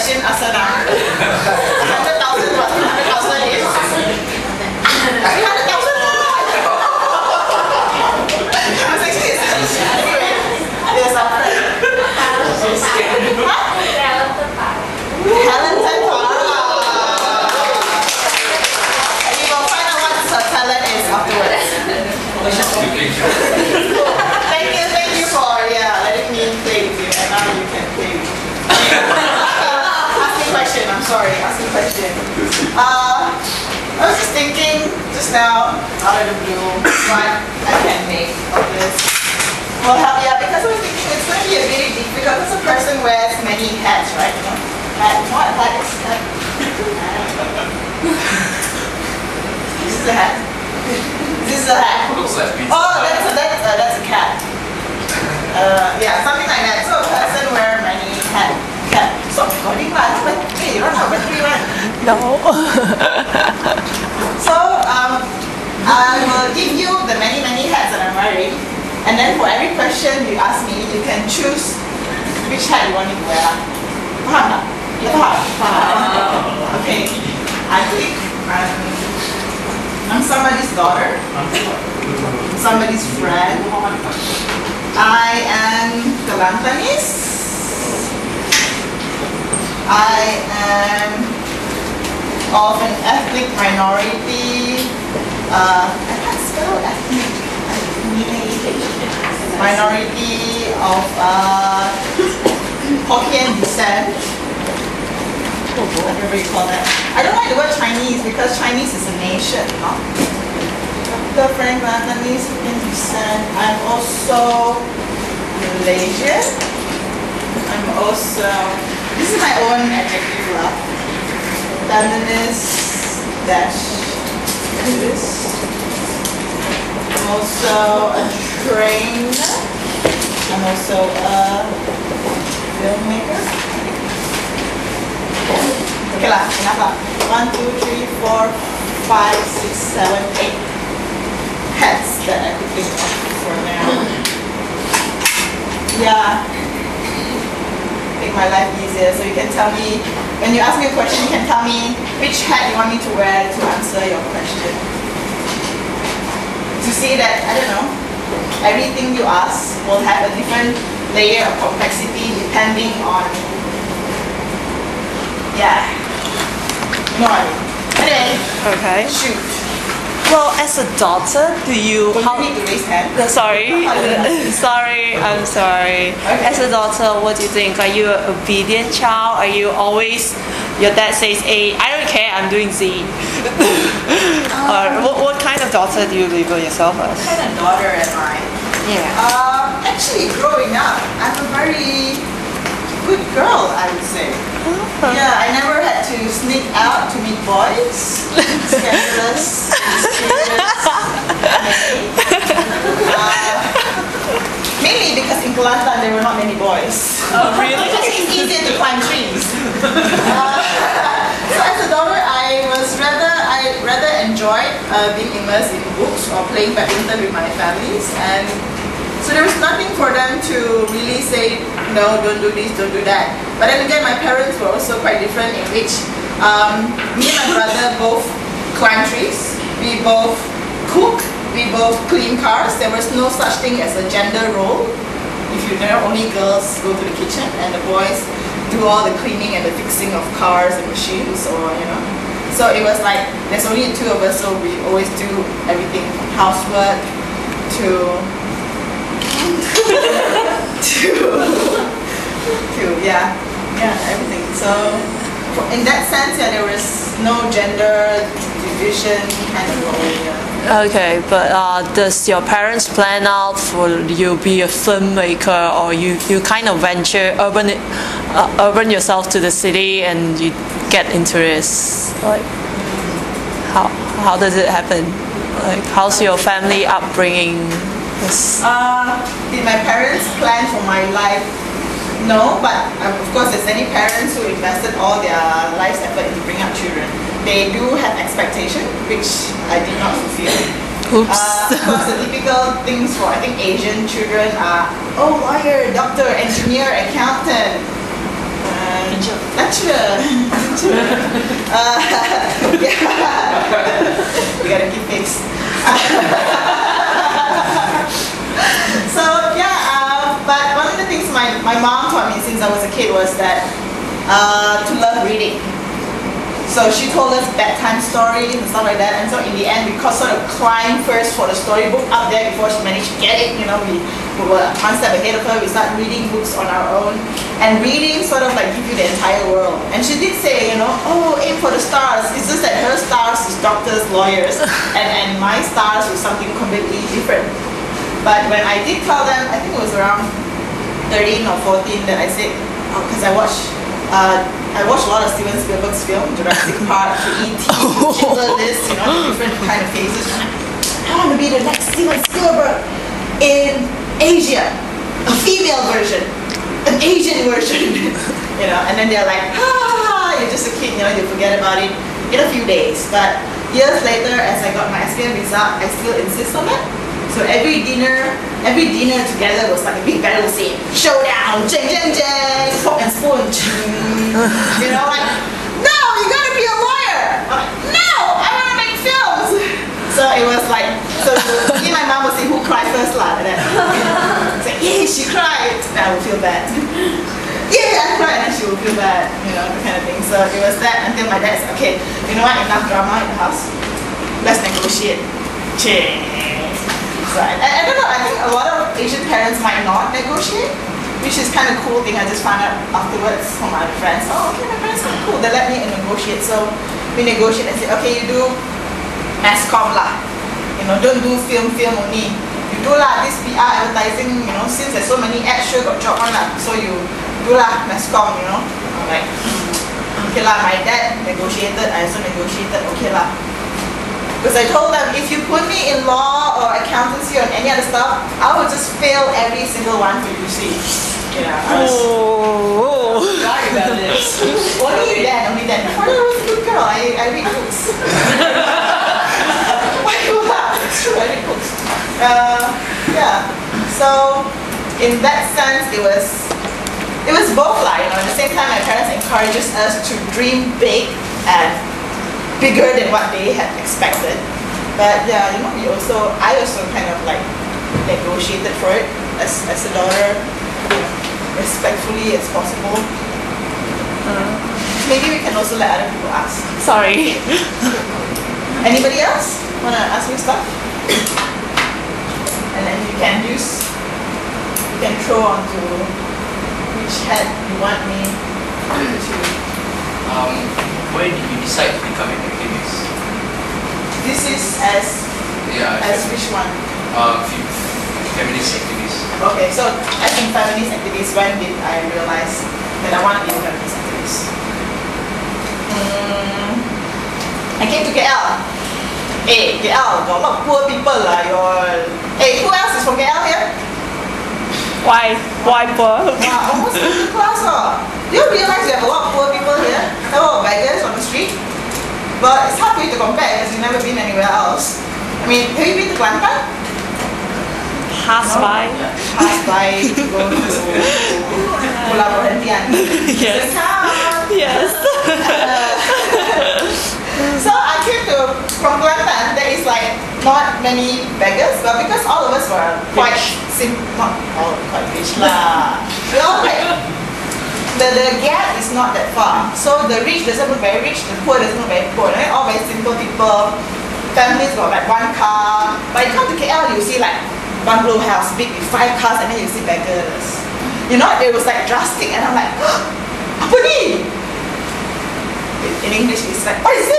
question, Asana. 100,000 plus 200,000 is 300,000. Anyway, yes, our friend. Talented Tara. We will find out what her talent is afterwards. Thank you for letting me play with you, and now you can play with me. Ask me a question. I'm sorry. Ask me a question. I was just thinking just now, out of the blue, what I can make of this. Well, because I was thinking it's going to be a really difficult because a person wears many hats, right? You know? What hat is that? This is a hat. This is a hat. Oh, that's a cat. Yeah, something like that. So a person wear many hats. Cat. Stop recording lah. Hey, you don't have battery, right? No. So I will give you the many hats that I'm wearing, and then for every question you ask me, you can choose which hat you want me to wear. Faham tak? You faham? Okay. I think I'm somebody's daughter, somebody's friend. I am Kelantanese. I am of an ethnic minority. I can't spell ethnic. Minority of Hokkien descent. Whatever you call that. I don't like the word Chinese because Chinese is a nation, huh? The Frank Vietnamese Hokkien descent. I'm also Malaysian. I'm also. This is my own adjective, lah. Feminist dash. This. I'm also a trainer. I'm also a filmmaker. Okay lah, enough lah. 1, 2, 3, 4, 5, 6, 7, 8 hats that I could think of for now. Yeah. Make my life easier, so you can tell me, when you ask me a question, you can tell me which hat you want me to wear to answer your question. To see that, I don't know, everything you ask will have a different layer of complexity depending on, no idea. Anyway, Okay. shoot. Well, as a daughter, do you? Don't you need to raise hand? Sorry, I'm sorry. Okay. As a daughter, what do you think? Are you an obedient child? Are you always, your dad says A, I don't care, I'm doing Z? Or what kind of daughter do you label yourself as? What kind of daughter am I? Yeah. Actually, growing up, I'm a very good girl, I would say. Yeah, I never had to sneak out to meet boys. Scandalous, mysterious, mainly because in Kelantan there were not many boys. Oh, really? Because it's easier to climb trees. So as a daughter, I rather enjoyed being immersed in books or playing badminton with my families, and so there was nothing for them to really say, no, don't do this, don't do that. But then again, my parents were also quite different in which me and my brother both climb trees, we both cook, we both clean cars. There was no such thing as a gender role. If you know, only girls go to the kitchen and the boys do all the cleaning and the fixing of cars and machines, or you know. So it was like, there's only two of us, so we always do everything from housework to everything. So in that sense, there was no gender division kind of role. Okay, but does your parents plan out for you be a filmmaker, or you kind of venture urban yourself to the city and you get into this? Like, how does it happen? Like, how's your family upbringing? Did my parents plan for my life? No, but of course, as any parents who invested all their life's effort into bringing up children, they do have expectation, which I did not fulfill. Oops. Of course, the typical things for, I think, Asian children are, oh, lawyer, doctor, engineer, accountant. Lecturer. Yeah. We gotta keep pace. So yeah, but one of the things my mom taught me since I was a kid was that to love reading. So she told us bedtime stories and stuff like that, and so in the end we sort of climbed first for the storybook up there before she managed to get it. You know, we were one step ahead of her. We started reading books on our own, and reading sort of like give you the entire world. And she did say, you know, oh, aim for the stars. It's just that her stars is doctors, lawyers, and my stars was something completely different. But when I did tell them, I think it was around 13 or 14 that I said, because I watched a lot of Steven Spielberg's film, Jurassic Park, to E.T., to Schindler's List, you know, the different kind of phases. I want to be the next Steven Spielberg in Asia, a female version, an Asian version, you know. And then they're like, you're just a kid, you know, you forget about it in a few days. But years later, as I got my SPM result, I still insist on that. So every dinner together was like a big battle scene. Showdown, jang, jang, jang, fork and spoon. You know, like, no, you gotta be a lawyer. I'm like, no, I wanna make films. So it was like, so me and my mom would say, who cried first lah? Like that. It's like, yeah, she cried. And I would feel bad. Yeah, I cried, and then she would feel bad. You know, that kind of thing. So it was that until my dad said, okay, you know what, enough drama in the house. Let's negotiate. So I don't know, I think a lot of Asian parents might not negotiate, which is kind of cool thing. I just found out afterwards from my friends. Oh, okay, my parents are cool. They let me negotiate. So we negotiate and say, okay, you do mass-comm lah. You know, don't do film only. You do lah, this PR advertising, you know, since there's so many ads, sure got job on lah. So you do lah, mass-comm, you know. I'm like, okay lah, my dad negotiated, I also negotiated, okay lah. Because I told them, if you put me in law or accountancy or any other stuff, I would just fail every single one for UC. You know, I was sorry about this. Only then. Before I was a good girl, I read books. Why you laugh? It's true, I read books. Yeah. So in that sense, it was both like, you know, at the same time my parents encourages us to dream big and bigger than what they had expected. But yeah, you know, I also kind of like negotiated for it as a daughter, you know, respectfully as possible. Maybe we can also let other people ask. Sorry. Anybody else wanna ask me stuff? And then you can throw onto which hat you want me to. Why did you decide to become an activist? This is as which one? Feminist activist. Okay, so as a feminist activist, when did I realize that I want to be a feminist activist? I came to KL. Hey, KL, got a lot of poor people lah. Hey, who else is from KL here? Why poor? Wow, almost middle class. Do you realize we have a lot of poor people here? A lot of beggars on the street? But it's hard for you to compare because you've never been anywhere else. I mean, have you been to Kelantan? Pass by. Pass by to go to Pulau Perhentian. Yes. Yes. So I came from Kelantan. There is like not many beggars, but because all of us were quite not all quite rich lah. We all like the gap is not that far. So the rich doesn't look very rich, the poor doesn't look very poor. Right? All very simple people. Families got like one car. But you come to KL, you see like bungalow house, big with 5 cars, and then you see beggars. You know, it was like drastic, and I'm like, apa ni? In English, it's like, what is it?